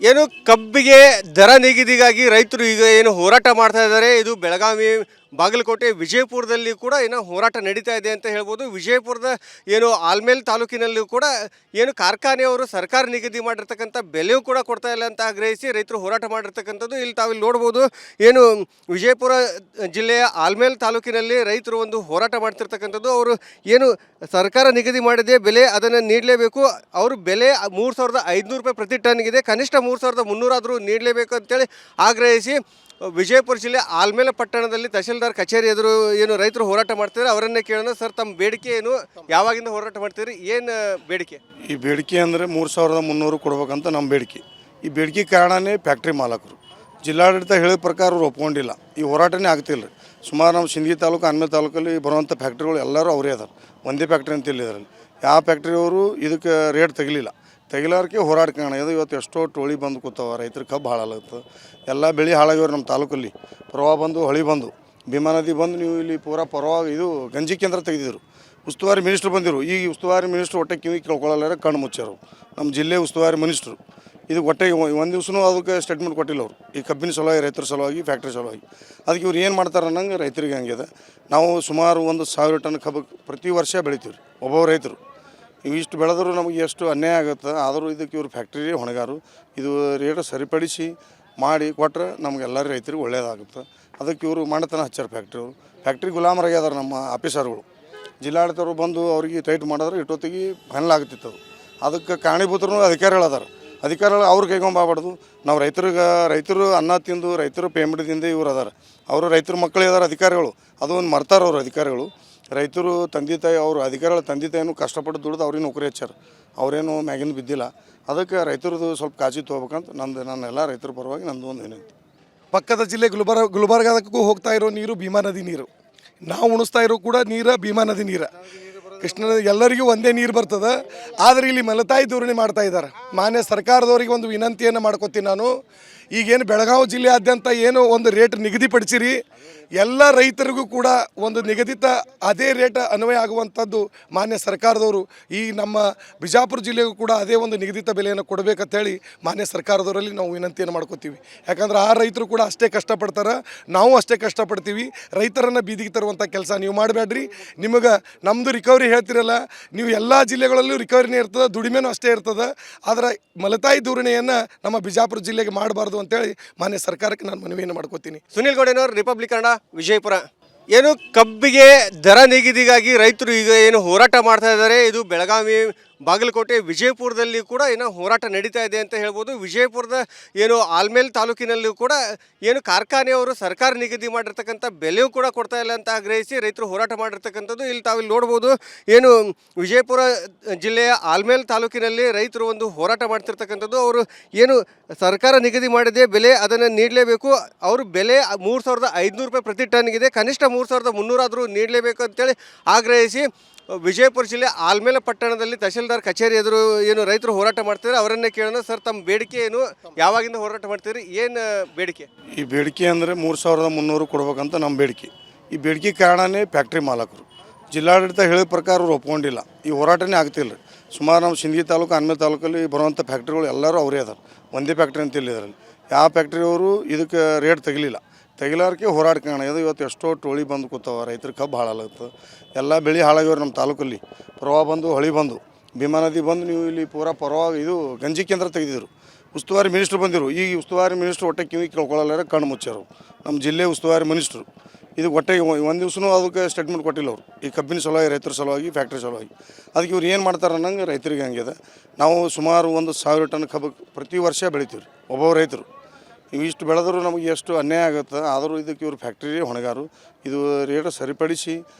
ಏನು ಕಬ್ಬಿಗೆ ದರ ನಿಗದಿಗಾಗಿ ರೈತರು ಈಗ ಏನು ಹೋರಾಟ ಮಾಡ್ತಾ ಇದ್ದಾರೆ. ಇದು ಬೆಳಗಾವಿ, ಬಾಗಲಕೋಟೆ, ವಿಜಯಪುರದಲ್ಲಿ ಕೂಡ ಏನೋ ಹೋರಾಟ ನಡೀತಾ ಇದೆ ಅಂತ ಹೇಳ್ಬೋದು. ವಿಜಯಪುರದ ಏನು ಆಲ್ಮೇಲ್ ತಾಲೂಕಿನಲ್ಲೂ ಕೂಡ ಏನು ಕಾರ್ಖಾನೆಯವರು ಸರ್ಕಾರ ನಿಗದಿ ಮಾಡಿರ್ತಕ್ಕಂಥ ಬೆಲೆಯೂ ಕೂಡ ಕೊಡ್ತಾ ಇಲ್ಲ ಅಂತ ಆಗ್ರಹಿಸಿ ರೈತರು ಹೋರಾಟ ಮಾಡಿರ್ತಕ್ಕಂಥದ್ದು. ಇಲ್ಲಿ ತಾವಿಲ್ಲಿ ನೋಡ್ಬೋದು, ಏನು ವಿಜಯಪುರ ಜಿಲ್ಲೆಯ ಆಲ್ಮೇಲ್ ತಾಲೂಕಿನಲ್ಲಿ ರೈತರು ಒಂದು ಹೋರಾಟ ಮಾಡ್ತಿರ್ತಕ್ಕಂಥದ್ದು. ಅವರು ಏನು ಸರ್ಕಾರ ನಿಗದಿ ಮಾಡಿದೆ ಬೆಲೆ ಅದನ್ನು ನೀಡಲೇಬೇಕು. ಅವರು ಬೆಲೆ 3,500 ರೂಪಾಯಿ ಪ್ರತಿ ಟನ್ಗಿದೆ, ಕನಿಷ್ಠ 3,300 ಆದರೂ ನೀಡಲೇಬೇಕು ಅಂತೇಳಿ ಆಗ್ರಹಿಸಿ ವಿಜಯಪುರ ಜಿಲ್ಲೆ ಆಲ್ಮೇಲ ಪಟ್ಟಣದಲ್ಲಿ ತಹಶೀಲ್ದಾರ್ ಕಚೇರಿ ಎದುರು ಏನು ರೈತರು ಹೋರಾಟ ಮಾಡ್ತಿದ್ದಾರೆ. ಅವರನ್ನೇ ಕೇಳೋಣ. ಸರ್, ತಮ್ಮ ಬೇಡಿಕೆ ಏನು? ಯಾವಾಗಿಂದ ಹೋರಾಟ ಮಾಡ್ತೀರಿ? ಏನು ಬೇಡಿಕೆ? ಈ ಬೇಡಿಕೆ ಅಂದರೆ 3,300 ಕೊಡ್ಬೇಕಂತ ನಮ್ಮ ಬೇಡಿಕೆ. ಈ ಬೇಡಿಕೆ ಕಾರಣನೇ ಫ್ಯಾಕ್ಟ್ರಿ ಮಾಲಕರು. ಜಿಲ್ಲಾಡಳಿತ ಹೇಳಿದ ಪ್ರಕಾರ ಅವ್ರು ಒಪ್ಕೊಂಡಿಲ್ಲ. ಈ ಹೋರಾಟನೇ ಆಗ್ತಿಲ್ಲ. ಸುಮಾರು ನಮ್ಮ ಸಿಂದಗಿ ತಾಲೂಕು, ಆಲ್ಮೇಲ ತಾಲೂಕಲ್ಲಿ ಬರುವಂಥ ಫ್ಯಾಕ್ಟ್ರಿಗಳು ಎಲ್ಲರೂ ಅವರೇ ಅದಾರೆ. ಒಂದೇ ಫ್ಯಾಕ್ಟ್ರಿ ಅಂತ ಇಲ್ಲ ಇದರಲ್ಲಿ. ಯಾವ ಫ್ಯಾಕ್ಟ್ರಿಯವರು ಇದಕ್ಕೆ ರೇಟ್ ತೆಗಿಲಾರಕ್ಕೆ ಹೋರಾಟ ಕಾರಣ ಇದು. ಇವತ್ತು ಎಷ್ಟೋ ಟೋಳಿ ಬಂದು ಕೂತಾವ. ರೈತರು ಕಬ್ಬು ಹಾಳಾಗುತ್ತೆ, ಎಲ್ಲ ಬೆಳೆ ಹಾಳಾಗ್ಯವ್ರು. ನಮ್ಮ ತಾಲೂಕಲ್ಲಿ ಪ್ರವಾಹ ಬಂದು, ಹೊಳಿ ಬಂದು, ಭೀಮಾ ನದಿ ಬಂದು, ನೀವು ಇಲ್ಲಿ ಪೂರಾ ಪ್ರವಾಹ ಇದು ಗಂಜಿ ಕೇಂದ್ರ ತೆಗೆದಿದ್ರು. ಉಸ್ತುವಾರಿ ಮಿನಿಸ್ಟ್ರು ಬಂದಿರು. ಈ ಉಸ್ತುವಾರಿ ಮಿನಿಸ್ಟ್ರು ಹೊಟ್ಟೆ ಕಿವಿ ಕೇಳ್ಕೊಳ್ಳಾರ ಕಣ್ಣು ಮುಚ್ಚಾರು. ನಮ್ಮ ಜಿಲ್ಲೆ ಉಸ್ತುವಾರಿ ಮಿನಿಸ್ಟ್ರು ಇದು ಹೊಟ್ಟೆಗೆ ಒಂದು ದಿವಸನೂ ಅದಕ್ಕೆ ಸ್ಟೇಟ್ಮೆಂಟ್ ಕೊಟ್ಟಿಲ್ಲ ಅವರು. ಈ ಕಬ್ಬಿನ ಸಲುವಾಗಿ, ರೈತರ ಸಲುವಾಗಿ, ಫ್ಯಾಕ್ಟ್ರಿ ಸಲುವಾಗಿ. ಅದಕ್ಕೆ ಇವ್ರು ಏನು ಮಾಡ್ತಾರೆ ಅನ್ನಂಗೆ ರೈತರಿಗೆ ಹಂಗಿದೆ. ನಾವು ಸುಮಾರು 1,000 ಟನ್ ಕಬ್ಬು ಪ್ರತಿ ವರ್ಷ ಬೆಳಿತೀವಿ ರೀ ಒಬ್ಬೊಬ್ಬ ರೈತರು. ಇವಿಷ್ಟು ಬೆಳೆದರೂ ನಮಗೆ ಎಷ್ಟು ಅನ್ಯಾಯ ಆಗುತ್ತೆ. ಆದರೂ ಇದಕ್ಕೆ ಇವರು ಫ್ಯಾಕ್ಟ್ರಿ ಹೊಣೆಗಾರು. ಇದು ರೇಟ್ ಸರಿಪಡಿಸಿ ಮಾಡಿ ಕೊಟ್ಟರೆ ನಮಗೆಲ್ಲರೂ ರೈತರಿಗೆ ಒಳ್ಳೆಯದಾಗುತ್ತೆ. ಅದಕ್ಕೆ ಇವರು ಮಾಡತನ ಹಚ್ಚಾರ ಫ್ಯಾಕ್ಟ್ರಿ ಗುಲಾಮರಾಗ್ಯದಾರ ನಮ್ಮ ಆಫೀಸರ್ಗಳು. ಜಿಲ್ಲಾಡಳಿತರು ಬಂದು ಅವ್ರಿಗೆ ಟೈಟ್ ಮಾಡಿದ್ರೆ ಇಷ್ಟೊತ್ತಿಗೆ ಫೈನಲ್ ಆಗ್ತಿತ್ತು. ಅದಕ್ಕೆ ಕಾರಣೀಭೂತರು ಅಧಿಕಾರಿಗಳದಾರ. ಅಧಿಕಾರಿಗಳು ಅವ್ರು ಕೈಗೊಂಬಾರ್ದು. ನಾವು ರೈತರು ಅನ್ನ ತಿಂದು ರೈತರು ಪೇಮೆಂಟ್ದಿಂದ ಇವ್ರು ಅದಾರ. ಅವರು ರೈತರ ಮಕ್ಕಳು ಇದಾರೆ ಅಧಿಕಾರಿಗಳು. ಅದು ಒಂದು ಮರ್ತಾರೆ ಅವರು ಅಧಿಕಾರಿಗಳು. ರೈತರು ತಂದೆ ತಾಯಿ, ಅವರು ಅಧಿಕಾರಿಗಳ ತಂದೆ ತಾಯಿನೂ ಕಷ್ಟಪಟ್ಟು ದುಡ್ದು ಅವ್ರಿಗೆ ನೌಕರಿ ಹಚ್ಚಾರ. ಅವರೇನು ಮ್ಯಾಗಿನ ಬಿದ್ದಿಲ್ಲ. ಅದಕ್ಕೆ ರೈತರದ್ದು ಸ್ವಲ್ಪ ಕಾಳಜಿ ತೊಗೋಬೇಕಂತ ನನ್ನೆಲ್ಲ ರೈತರ ಪರವಾಗಿ ನಂದು ಒಂದು ವಿನಂತಿ. ಪಕ್ಕದ ಜಿಲ್ಲೆ ಗುಲ್ಬರ್ಗಕ್ಕೂ ಹೋಗ್ತಾ ಇರೋ ನೀರು ಭೀಮಾ ನದಿ ನೀರು. ನಾವು ಉಣಿಸ್ತಾ ಇರೋ ಕೂಡ ನೀರು ಭೀಮಾ ನದಿ ನೀರು. ಕೃಷ್ಣ ನದಿ ಎಲ್ಲರಿಗೂ ಒಂದೇ ನೀರು ಬರ್ತದೆ. ಆದರೆ ಇಲ್ಲಿ ಮಲತಾಯಿ ಧೋರಣೆ ಮಾಡ್ತಾ ಇದ್ದಾರೆ. ಮಾನ್ಯ ಸರ್ಕಾರದವರಿಗೆ ಒಂದು ವಿನಂತಿಯನ್ನು ಮಾಡ್ಕೊತೀನಿ ನಾನು. ಈಗೇನು ಬೆಳಗಾವಿ ಜಿಲ್ಲೆಯಾದ್ಯಂತ ಏನು ಒಂದು ರೇಟ್ ನಿಗದಿಪಡಿಸಿರಿ, ಎಲ್ಲ ರೈತರಿಗೂ ಕೂಡ ಒಂದು ನಿಗದಿತ ಅದೇ ರೇಟ್ ಅನ್ವಯ ಆಗುವಂಥದ್ದು ಮಾನ್ಯ ಸರ್ಕಾರದವರು ಈ ನಮ್ಮ ಬಿಜಾಪುರ ಜಿಲ್ಲೆಗೂ ಕೂಡ ಅದೇ ಒಂದು ನಿಗದಿತ ಬೆಲೆಯನ್ನು ಕೊಡಬೇಕಂತೇಳಿ ಮಾನ್ಯ ಸರ್ಕಾರದವರಲ್ಲಿ ನಾವು ವಿನಂತಿಯನ್ನು ಮಾಡ್ಕೋತೀವಿ. ಯಾಕಂದ್ರೆ ಆ ರೈತರು ಕೂಡ ಅಷ್ಟೇ ಕಷ್ಟಪಡ್ತಾರೆ, ನಾವು ಅಷ್ಟೇ ಕಷ್ಟಪಡ್ತೀವಿ. ರೈತರನ್ನು ಬೀದಿಗೆ ತರುವಂಥ ಕೆಲಸ ನೀವು ಮಾಡಬೇಡ್ರಿ. ನಿಮಗೆ ನಮ್ಮದು ರಿಕವರಿ ಹೇಳ್ತಿರಲ್ಲ, ನೀವು ಎಲ್ಲ ಜಿಲ್ಲೆಗಳಲ್ಲೂ ರಿಕವರಿನೇ ಇರ್ತದೆ, ದುಡಿಮೆನೂ ಅಷ್ಟೇ ಇರ್ತದೆ. ಆದರೆ ಮಲತಾಯಿ ಧೋರಣೆಯನ್ನು ನಮ್ಮ ಬಿಜಾಪುರ ಜಿಲ್ಲೆಗೆ ಮಾಡಬಾರ್ದು ಅಂತೇಳಿ ಮಾನ್ಯ ಸರ್ಕಾರಕ್ಕೆ ನಾನು ಮನವಿಯನ್ನು ಮಾಡ್ಕೋತೀನಿ. ಸುನಿಲ್ ಗೌಡನವರು, ರಿಪಬ್ಲಿಕ್ ಕನ್ನಡ, ವಿಜಯಪುರ. ಏನು ಕಬ್ಬಿಗೆ ದರ ನಿಗದಿಗಾಗಿ ರೈತರು ಈಗ ಏನು ಹೋರಾಟ ಮಾಡ್ತಾ ಇದ್ದಾರೆ. ಇದು ಬೆಳಗಾವಿ, ಬಾಗಲಕೋಟೆ, ವಿಜಯಪುರದಲ್ಲಿ ಕೂಡ ಏನೋ ಹೋರಾಟ ನಡೀತಾ ಇದೆ ಅಂತ ಹೇಳ್ಬೋದು. ವಿಜಯಪುರದ ಏನು ಆಲ್ಮೇಲ್ ತಾಲೂಕಿನಲ್ಲೂ ಕೂಡ ಏನು ಕಾರ್ಖಾನೆಯವರು ಸರ್ಕಾರ ನಿಗದಿ ಮಾಡಿರ್ತಕ್ಕಂಥ ಬೆಲೆಯೂ ಕೂಡ ಕೊಡ್ತಾ ಇಲ್ಲ ಅಂತ ಆಗ್ರಹಿಸಿ ರೈತರು ಹೋರಾಟ ಮಾಡಿರ್ತಕ್ಕಂಥದ್ದು. ಇಲ್ಲಿ ತಾವಿಲ್ಲಿ ನೋಡ್ಬೋದು, ಏನು ವಿಜಯಪುರ ಜಿಲ್ಲೆಯ ಆಲ್ಮೇಲ್ ತಾಲೂಕಿನಲ್ಲಿ ರೈತರು ಒಂದು ಹೋರಾಟ ಮಾಡ್ತಿರ್ತಕ್ಕಂಥದ್ದು. ಅವರು ಏನು ಸರ್ಕಾರ ನಿಗದಿ ಮಾಡಿದೆ ಬೆಲೆ ಅದನ್ನು ನೀಡಲೇಬೇಕು. ಅವರು ಬೆಲೆ 3,500 ರೂಪಾಯಿ ಪ್ರತಿ ಟನ್ಗಿದೆ, ಕನಿಷ್ಠ 3,300 ಆದರೂ ನೀಡಲೇಬೇಕು ಅಂತೇಳಿ ಆಗ್ರಹಿಸಿ ವಿಜಯಪುರ ಜಿಲ್ಲೆ ಆಲ್ಮೇಲ ಪಟ್ಟಣದಲ್ಲಿ ತಹಶೀಲ್ದಾರ್ ಕಚೇರಿ ಎದುರು ಏನು ರೈತರು ಹೋರಾಟ ಮಾಡ್ತಿದ್ದಾರೆ. ಅವರನ್ನೇ ಕೇಳೋಣ. ಸರ್, ತಮ್ಮ ಬೇಡಿಕೆ ಏನು? ಯಾವಾಗಿಂದ ಹೋರಾಟ ಮಾಡ್ತೀರಿ? ಏನು ಬೇಡಿಕೆ? ಈ ಬೇಡಿಕೆ ಅಂದರೆ 3,300 ಕೊಡ್ಬೇಕಂತ ನಮ್ಮ ಬೇಡಿಕೆ. ಈ ಬೇಡಿಕೆ ಕಾರಣನೇ ಫ್ಯಾಕ್ಟ್ರಿ ಮಾಲಕರು. ಜಿಲ್ಲಾಡಳಿತ ಹೇಳಿದ ಪ್ರಕಾರ ಅವ್ರು ಒಪ್ಕೊಂಡಿಲ್ಲ. ಈ ಹೋರಾಟನೇ ಆಗ್ತಿಲ್ಲ. ಸುಮಾರು ನಮ್ಮ ಸಿಂದಗಿ ತಾಲೂಕು, ಆಲ್ಮೇಲ ತಾಲೂಕಲ್ಲಿ ಬರುವಂಥ ಫ್ಯಾಕ್ಟ್ರಿಗಳು ಎಲ್ಲರೂ ಅವರೇ ಅದಾರೆ. ಒಂದೇ ಫ್ಯಾಕ್ಟ್ರಿ ಅಂತ ಇಲ್ಲ ಇದರಲ್ಲಿ. ಯಾವ ಫ್ಯಾಕ್ಟ್ರಿಯವರು ಇದಕ್ಕೆ ರೇಟ್ ತೆಗಿಲಾರಕ್ಕೆ ಹೋರಾಟ ಕಾರಣ ಇದು. ಇವತ್ತು ಎಷ್ಟೋ ಟೋಳಿ ಬಂದು ಕೂತಾವ. ರೈತರು ಕಬ್ಬು ಹಾಳಾಗುತ್ತೆ, ಎಲ್ಲ ಬೆಳೆ ಹಾಳಾಗ್ಯವ್ರು. ನಮ್ಮ ತಾಲೂಕಲ್ಲಿ ಪ್ರವಾಹ ಬಂದು, ಹೊಳಿ ಬಂದು, ಭೀಮಾ ನದಿ ಬಂದು, ನೀವು ಇಲ್ಲಿ ಪೂರಾ ಪ್ರವಾಹ ಇದು ಗಂಜಿ ಕೇಂದ್ರ ತೆಗೆದಿದ್ರು. ಉಸ್ತುವಾರಿ ಮಿನಿಸ್ಟ್ರು ಬಂದಿರು. ಈ ಉಸ್ತುವಾರಿ ಮಿನಿಸ್ಟ್ರು ಹೊಟ್ಟೆ ಕಿವಿ ಕೇಳ್ಕೊಳ್ಳಾರ ಕಣ್ಣು ಮುಚ್ಚಾರು. ನಮ್ಮ ಜಿಲ್ಲೆ ಉಸ್ತುವಾರಿ ಮಿನಿಸ್ಟ್ರು ಇದು ಹೊಟ್ಟೆಗೆ ಒಂದು ದಿವಸನೂ ಅದಕ್ಕೆ ಸ್ಟೇಟ್ಮೆಂಟ್ ಕೊಟ್ಟಿಲ್ಲ ಅವರು. ಈ ಕಬ್ಬಿನ ಸಲುವಾಗಿ, ರೈತರ ಸಲುವಾಗಿ, ಫ್ಯಾಕ್ಟ್ರಿ ಸಲುವಾಗಿ. ಅದಕ್ಕೆ ಇವ್ರು ಏನು ಮಾಡ್ತಾರೆ ಅನ್ನಂಗೆ ರೈತರಿಗೆ ಹಂಗಿದೆ. ನಾವು ಸುಮಾರು 1,000 ಟನ್ ಕಬ್ಬು ಪ್ರತಿ ವರ್ಷ ಬೆಳಿತೀವಿ ರೀ ಒಬ್ಬೊಬ್ಬ ರೈತರು. ಇವಿಷ್ಟು ಬೆಳೆದರೂ ನಮಗೆ ಎಷ್ಟು ಅನ್ಯಾಯ ಆಗುತ್ತೆ. ಆದರೂ ಇದಕ್ಕೆ ಇವರು ಫ್ಯಾಕ್ಟ್ರಿ ಹೊಣೆಗಾರು. ಇದು ರೇಟ್ ಸರಿಪಡಿಸಿ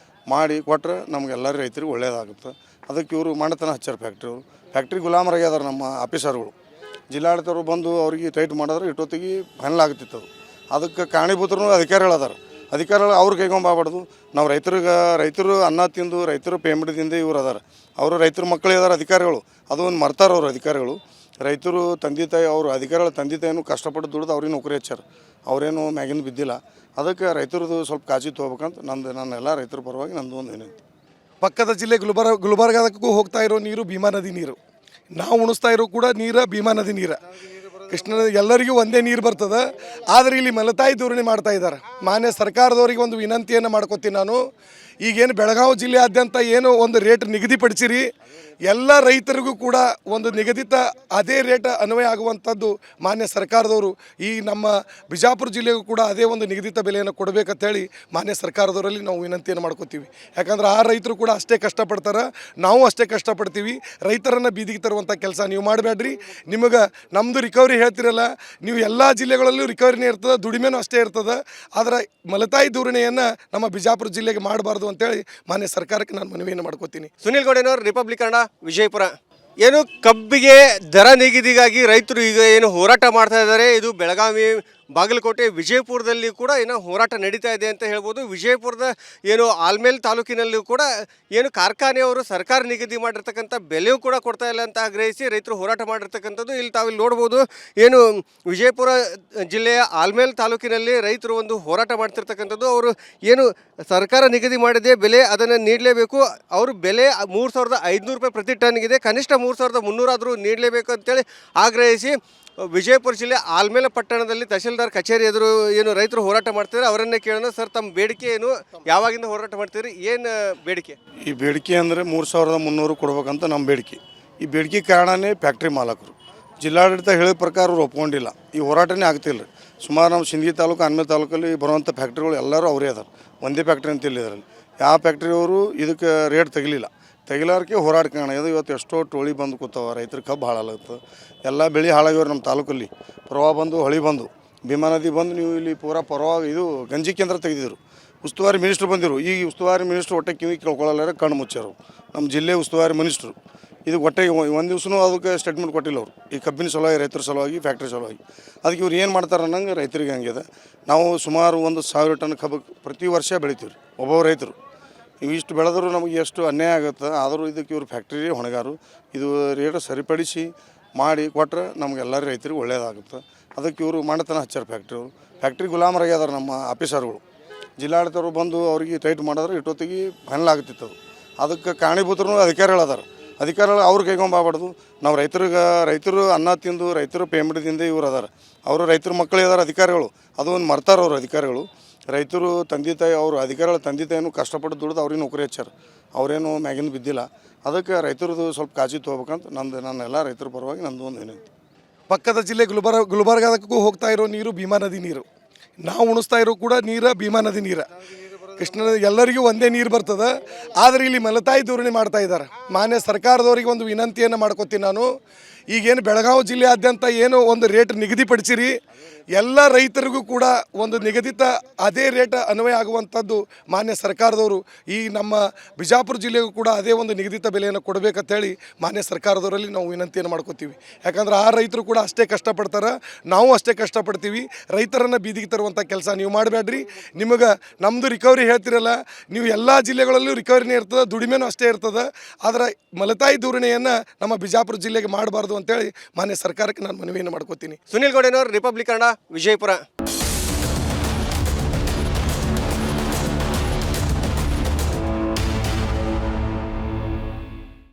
ಮಾಡಿ ಕೊಟ್ಟರೆ ನಮಗೆಲ್ಲರೂ ರೈತರಿಗೆ ಒಳ್ಳೆಯದಾಗುತ್ತೆ. ಅದಕ್ಕೆ ಇವರು ಮಾಡತನ ಹಚ್ಚಾರ ಫ್ಯಾಕ್ಟ್ರಿ ಗುಲಾಮರಾಗ್ಯದಾರ ನಮ್ಮ ಆಫೀಸರ್ಗಳು. ಜಿಲ್ಲಾಡಳಿತರು ಬಂದು ಅವ್ರಿಗೆ ಟೈಟ್ ಮಾಡಿದ್ರೆ ಇಷ್ಟೊತ್ತಿಗೆ ಫೈನಲ್ ಆಗ್ತಿತ್ತು. ಅದಕ್ಕೆ ಕಾರಣೀಭೂತರು ಅಧಿಕಾರಿಗಳದಾರ. ಅಧಿಕಾರಿಗಳು ಅವ್ರು ಕೈಗೊಂಬಾರ್ದು. ನಾವು ರೈತರು ಅನ್ನ ತಿಂದು ರೈತರು ಪೇಮೆಂಟ್ದಿಂದ ಇವ್ರು ಅದಾರ. ಅವರು ರೈತರ ಮಕ್ಕಳು ಇದಾರೆ ಅಧಿಕಾರಿಗಳು. ಅದು ಒಂದು ಮರ್ತಾರೆ ಅವರು ಅಧಿಕಾರಿಗಳು. ರೈತರು ತಂದೆ ತಾಯಿ, ಅವರು ಅಧಿಕಾರಿಗಳ ತಂದೆ ತಾಯಿನೂ ಕಷ್ಟಪಟ್ಟು ದುಡ್ದು ಅವ್ರಿಗೆ ನೌಕರಿ ಹಚ್ಚಾರ. ಅವರೇನು ಮ್ಯಾಗಿನ ಬಿದ್ದಿಲ್ಲ. ಅದಕ್ಕೆ ರೈತರದ್ದು ಸ್ವಲ್ಪ ಕಾಳಜಿ ತೊಗೋಬೇಕಂತ ನನ್ನೆಲ್ಲ ರೈತರ ಪರವಾಗಿ ನಂದು ಒಂದು ವಿನಂತಿ. ಪಕ್ಕದ ಜಿಲ್ಲೆ ಗುಲ್ಬರ್ಗಕ್ಕೂ ಹೋಗ್ತಾ ಇರೋ ನೀರು ಭೀಮಾ ನದಿ ನೀರು. ನಾವು ಉಣಿಸ್ತಾ ಇರೋ ಕೂಡ ನೀರು ಭೀಮಾ ನದಿ ನೀರು. ಎಲ್ಲರಿಗೂ ಒಂದೇ ನೀರು ಬರ್ತದೆ. ಆದರೆ ಇಲ್ಲಿ ಮಲತಾಯಿ ಧೋರಣೆ ಮಾಡ್ತಾ ಇದ್ದಾರೆ. ಮಾನ್ಯ ಸರ್ಕಾರದವರಿಗೆ ಒಂದು ವಿನಂತಿಯನ್ನು ಮಾಡ್ಕೊತೀನಿ ನಾನು. ಈಗೇನು ಬೆಳಗಾವಿ ಜಿಲ್ಲೆಯಾದ್ಯಂತ ಏನು ಒಂದು ರೇಟ್ ನಿಗದಿಪಡಿಸಿರಿ, ಎಲ್ಲ ರೈತರಿಗೂ ಕೂಡ ಒಂದು ನಿಗದಿತ ಅದೇ ರೇಟ್ ಅನ್ವಯ ಆಗುವಂಥದ್ದು ಮಾನ್ಯ ಸರ್ಕಾರದವರು ಈ ನಮ್ಮ ಬಿಜಾಪುರ ಜಿಲ್ಲೆಗೂ ಕೂಡ ಅದೇ ಒಂದು ನಿಗದಿತ ಬೆಲೆಯನ್ನು ಕೊಡಬೇಕಂತೇಳಿ ಮಾನ್ಯ ಸರ್ಕಾರದವರಲ್ಲಿ ನಾವು ವಿನಂತಿಯನ್ನು ಮಾಡ್ಕೋತೀವಿ. ಯಾಕಂದ್ರೆ ಆ ರೈತರು ಕೂಡ ಅಷ್ಟೇ ಕಷ್ಟಪಡ್ತಾರೆ, ನಾವು ಅಷ್ಟೇ ಕಷ್ಟಪಡ್ತೀವಿ. ರೈತರನ್ನು ಬೀದಿಗೆ ತರುವಂಥ ಕೆಲಸ ನೀವು ಮಾಡಬೇಡ್ರಿ. ನಿಮಗೆ ನಮ್ಮದು ರಿಕವರಿ ಹೇಳ್ತಿರಲ್ಲ, ನೀವು ಎಲ್ಲ ಜಿಲ್ಲೆಗಳಲ್ಲೂ ರಿಕವರಿನೇ ಇರ್ತದೆ, ದುಡಿಮೆನೂ ಅಷ್ಟೇ ಇರ್ತದೆ. ಆದರೆ ಮಲತಾಯಿ ಧೋರಣೆಯನ್ನು ನಮ್ಮ ಬಿಜಾಪುರ ಜಿಲ್ಲೆಗೆ ಮಾಡಬಾರ್ದು ಅಂತೇಳಿ ಮಾನ್ಯ ಸರ್ಕಾರಕ್ಕೆ ನಾನು ಮನವಿಯನ್ನು ಮಾಡ್ಕೋತೀನಿ. ಸುನಿಲ್ ಗೌಡನವರು, ರಿಪಬ್ಲಿಕ್ ಕನ್ನಡ, ವಿಜಯಪುರ. ಏನು ಕಬ್ಬಿಗೆ ದರ ನಿಗದಿಗಾಗಿ ರೈತರು ಈಗ ಏನು ಹೋರಾಟ ಮಾಡ್ತಾ ಇದ್ದಾರೆ, ಇದು ಬೆಳಗಾವಿ, ಬಾಗಲಕೋಟೆ, ವಿಜಯಪುರದಲ್ಲಿ ಕೂಡ ಏನೋ ಹೋರಾಟ ನಡೀತಾ ಇದೆ ಅಂತ ಹೇಳ್ಬೋದು. ವಿಜಯಪುರದ ಏನು ಆಲ್ಮೇಲ್ ತಾಲೂಕಿನಲ್ಲೂ ಕೂಡ ಏನು ಕಾರ್ಖಾನೆಯವರು ಸರ್ಕಾರ ನಿಗದಿ ಮಾಡಿರ್ತಕ್ಕಂಥ ಬೆಲೆಯೂ ಕೂಡ ಕೊಡ್ತಾ ಇಲ್ಲ ಅಂತ ಆಗ್ರಹಿಸಿ ರೈತರು ಹೋರಾಟ ಮಾಡಿರ್ತಕ್ಕಂಥದ್ದು ಇಲ್ಲಿ ತಾವಿಲ್ಲಿ ನೋಡ್ಬೋದು. ಏನು ವಿಜಯಪುರ ಜಿಲ್ಲೆಯ ಆಲ್ಮೇಲ್ ತಾಲೂಕಿನಲ್ಲಿ ರೈತರು ಒಂದು ಹೋರಾಟ ಮಾಡ್ತಿರ್ತಕ್ಕಂಥದ್ದು. ಅವರು ಏನು ಸರ್ಕಾರ ನಿಗದಿ ಮಾಡಿದೆ ಬೆಲೆ ಅದನ್ನು ನೀಡಲೇಬೇಕು, ಅವರು ಬೆಲೆ 3,500 ರೂಪಾಯಿ ಪ್ರತಿ ಟನ್ಗಿದೆ, ಕನಿಷ್ಠ 3,300 ಆದರೂ ನೀಡಲೇಬೇಕು ಅಂತೇಳಿ ಆಗ್ರಹಿಸಿ ವಿಜಯಪುರ ಜಿಲ್ಲೆ ಆಲ್ಮೇಲ ಪಟ್ಟಣದಲ್ಲಿ ತಹಶೀಲ್ದಾರ್ ಕಚೇರಿ ಎದುರು ಏನು ರೈತರು ಹೋರಾಟ ಮಾಡ್ತಿದ್ದಾರೆ. ಅವರನ್ನೇ ಕೇಳೋಣ. ಸರ್, ತಮ್ಮ ಬೇಡಿಕೆ ಏನು, ಯಾವಾಗಿಂದ ಹೋರಾಟ ಮಾಡ್ತೀರಿ, ಏನು ಬೇಡಿಕೆ? ಈ ಬೇಡಿಕೆ ಅಂದರೆ 3,300 ಕೊಡ್ಬೇಕಂತ ನಮ್ಮ ಬೇಡಿಕೆ. ಈ ಬೇಡಿಕೆ ಕಾರಣನೇ ಫ್ಯಾಕ್ಟ್ರಿ ಮಾಲಕರು. ಜಿಲ್ಲಾಡಳಿತ ಹೇಳಿದ ಪ್ರಕಾರ ಅವ್ರು ಒಪ್ಕೊಂಡಿಲ್ಲ, ಈ ಹೋರಾಟನೇ ಆಗ್ತಿಲ್ಲ ರೀ. ಸುಮಾರು ನಮ್ಮ ಸಿಂದಗಿ ತಾಲೂಕು, ಆನ್ಮೇಲ್ ತಾಲೂಕಲ್ಲಿ ಬರುವಂಥ ಫ್ಯಾಕ್ಟ್ರಿಗಳು ಎಲ್ಲರೂ ಅವರೇ ಅದಾರೆ. ಒಂದೇ ಫ್ಯಾಕ್ಟ್ರಿ ಅಂತಿಲ್ಲ ಇದರಲ್ಲಿ. ಯಾವ ಫ್ಯಾಕ್ಟ್ರಿಯವರು ಇದಕ್ಕೆ ರೇಟ್ ತೆಗಿಲಾರಕ್ಕೆ ಹೋರಾಟ ಕಾರಣ ಇದು. ಇವತ್ತು ಎಷ್ಟೋ ಟೋಳಿ ಬಂದು ಕೂತಾವ, ರೈತರ ಕಬ್ಬು ಹಾಳಾಗುತ್ತೆ, ಎಲ್ಲ ಬೆಳೆ ಹಾಳಾಗ್ಯವ್ರು. ನಮ್ಮ ತಾಲೂಕಲ್ಲಿ ಪ್ರವಾಹ ಬಂದು, ಹೊಳಿ ಬಂದು, ಭೀಮಾ ನದಿ ಬಂದು, ನೀವು ಇಲ್ಲಿ ಪೂರಾ ಪ್ರವಾಹ ಇದು ಗಂಜಿ ಕೇಂದ್ರ ತೆಗೆದಿದ್ರು. ಉಸ್ತುವಾರಿ ಮಿನಿಸ್ಟ್ರು ಬಂದಿರು. ಈ ಉಸ್ತುವಾರಿ ಮಿನಿಸ್ಟ್ರು ಹೊಟ್ಟೆ ಕಿವಿ ಕೇಳ್ಕೊಳ್ಳಾರ ಕಣ್ಣು ಮುಚ್ಚಾರು. ನಮ್ಮ ಜಿಲ್ಲೆ ಉಸ್ತುವಾರಿ ಮಿನಿಸ್ಟ್ರು ಇದು ಹೊಟ್ಟೆಗೆ ಒಂದು ದಿವಸನೂ ಅದಕ್ಕೆ ಸ್ಟೇಟ್ಮೆಂಟ್ ಕೊಟ್ಟಿಲ್ಲ ಅವರು. ಈ ಕಬ್ಬಿನ ಸಲುವಾಗಿ, ರೈತರ ಸಲುವಾಗಿ, ಫ್ಯಾಕ್ಟ್ರಿ ಸಲುವಾಗಿ. ಅದಕ್ಕೆ ಇವ್ರು ಏನು ಮಾಡ್ತಾರೆ ಅನ್ನಂಗೆ ರೈತರಿಗೆ ಹಂಗಿದೆ. ನಾವು ಸುಮಾರು 1,000 ಟನ್ ಕಬ್ಬು ಪ್ರತಿ ವರ್ಷ ಬೆಳಿತೀವಿ ರೀ ಒಬ್ಬೊಬ್ಬ ರೈತರು. ಇವಿಷ್ಟು ಬೆಳೆದರೂ ನಮಗೆ ಎಷ್ಟು ಅನ್ಯಾಯ ಆಗುತ್ತೆ. ಆದರೂ ಇದಕ್ಕೆ ಇವರು ಫ್ಯಾಕ್ಟ್ರಿ ಹೊಣೆಗಾರು. ಇದು ರೇಟ್ ಸರಿಪಡಿಸಿ ಮಾಡಿ ಕೊಟ್ಟರೆ ನಮಗೆಲ್ಲ ರೈತರಿಗೆ ಒಳ್ಳೆಯದಾಗುತ್ತೆ. ಅದಕ್ಕೆ ಇವರು ಮಾಡತನ ಹಚ್ಚಾರ ಫ್ಯಾಕ್ಟ್ರಿ ಗುಲಾಮರಾಗ್ಯದಾರ ನಮ್ಮ ಆಫೀಸರ್ಗಳು. ಜಿಲ್ಲಾಡಳಿತರು ಬಂದು ಅವ್ರಿಗೆ ಟೈಟ್ ಮಾಡಿದ್ರೆ ಇಟ್ಟೊತ್ತಿಗೆ ಫೈನಲ್ ಆಗ್ತಿತ್ತು. ಅದಕ್ಕೆ ಕಾರಣೀಭೂತರು ಅಧಿಕಾರಿಗಳದಾರ. ಅಧಿಕಾರಿಗಳು ಅವ್ರು ಕೈಗೊಂಬಾರ್ದು. ನಾವು ರೈತರು ಅನ್ನ ತಿಂದು ರೈತರು ಪೇಮೆಂಟ್ದಿಂದ ಇವ್ರು ಅದಾರ. ಅವರು ರೈತರ ಮಕ್ಕಳು ಇದಾರೆ ಅಧಿಕಾರಿಗಳು. ಅದು ಒಂದು ಮರ್ತಾರೆ ಅವರು ಅಧಿಕಾರಿಗಳು. ರೈತರು ತಂದೆ ತಾಯಿ, ಅವರು ಅಧಿಕಾರಿಗಳ ತಂದೆ ತಾಯಿನೂ ಕಷ್ಟಪಟ್ಟು ದುಡ್ದು ಅವ್ರಿಗೆ ನೌಕರಿ ಹಚ್ಚಾರ. ಅವರೇನು ಮ್ಯಾಗಿಂದ ಬಿದ್ದಿಲ್ಲ. ಅದಕ್ಕೆ ರೈತರದ್ದು ಸ್ವಲ್ಪ ಕಾಳಜಿ ತೊಗೋಬೇಕಂತ ನನ್ನೆಲ್ಲ ರೈತರ ಪರವಾಗಿ ನಂದು ಒಂದು ವಿನಂತಿ. ಪಕ್ಕದ ಜಿಲ್ಲೆ ಗುಲ್ಬರ್ಗಕ್ಕೂ ಹೋಗ್ತಾ ಇರೋ ನೀರು ಭೀಮಾ ನದಿ ನೀರು. ನಾವು ಉಣಿಸ್ತಾ ಇರೋ ಕೂಡ ನೀರು ಭೀಮಾ ನದಿ ನೀರು. ಎಲ್ಲರಿಗೂ ಒಂದೇ ನೀರು ಬರ್ತದೆ. ಆದರೆ ಇಲ್ಲಿ ಮಲತಾಯಿ ಧೋರಣೆ ಮಾಡ್ತಾ ಇದ್ದಾರೆ. ಮಾನ್ಯ ಸರ್ಕಾರದವರಿಗೆ ಒಂದು ವಿನಂತಿಯನ್ನು ಮಾಡ್ಕೊತೀನಿ ನಾನು. ಈಗೇನು ಬೆಳಗಾವಿ ಜಿಲ್ಲೆಯಾದ್ಯಂತ ಏನು ಒಂದು ರೇಟ್ ನಿಗದಿಪಡಿಸಿರಿ, ಎಲ್ಲ ರೈತರಿಗೂ ಕೂಡ ಒಂದು ನಿಗದಿತ ಅದೇ ರೇಟ್ ಅನ್ವಯ ಆಗುವಂಥದ್ದು ಮಾನ್ಯ ಸರ್ಕಾರದವರು ಈ ನಮ್ಮ ಬಿಜಾಪುರ ಜಿಲ್ಲೆಗೂ ಕೂಡ ಅದೇ ಒಂದು ನಿಗದಿತ ಬೆಲೆಯನ್ನು ಕೊಡಬೇಕಂತೇಳಿ ಮಾನ್ಯ ಸರ್ಕಾರದವರಲ್ಲಿ ನಾವು ವಿನಂತಿಯನ್ನು ಮಾಡ್ಕೋತೀವಿ. ಯಾಕಂದ್ರೆ ಆ ರೈತರು ಕೂಡ ಅಷ್ಟೇ ಕಷ್ಟಪಡ್ತಾರೆ, ನಾವು ಅಷ್ಟೇ ಕಷ್ಟಪಡ್ತೀವಿ. ರೈತರನ್ನು ಬೀದಿಗೆ ತರುವಂಥ ಕೆಲಸ ನೀವು ಮಾಡಬೇಡ್ರಿ. ನಿಮಗೆ ನಮ್ಮದು ರಿಕವರಿ ಹೇಳ್ತಿರಲ್ಲ, ನೀವು ಎಲ್ಲ ಜಿಲ್ಲೆಗಳಲ್ಲೂ ರಿಕವರಿನೇ ಇರ್ತದೆ, ದುಡಿಮೆನೂ ಅಷ್ಟೇ ಇರ್ತದೆ. ಆದರೆ ಮಲತಾಯಿ ಧೋರಣೆಯನ್ನು ನಮ್ಮ ಬಿಜಾಪುರ ಜಿಲ್ಲೆಗೆ ಮಾಡಬಾರ್ದು ಅಂತೇಳಿ ಮಾನ್ಯ ಸರ್ಕಾರಕ್ಕೆ ನಾನು ಮನವಿಯನ್ನು ಮಾಡ್ಕೋತೀನಿ. ಸುನಿಲ್ ಗೌಡನವರು, ರಿಪಬ್ಲಿಕ್ ಕನ್ನಡ, ವಿಜಯಪುರ.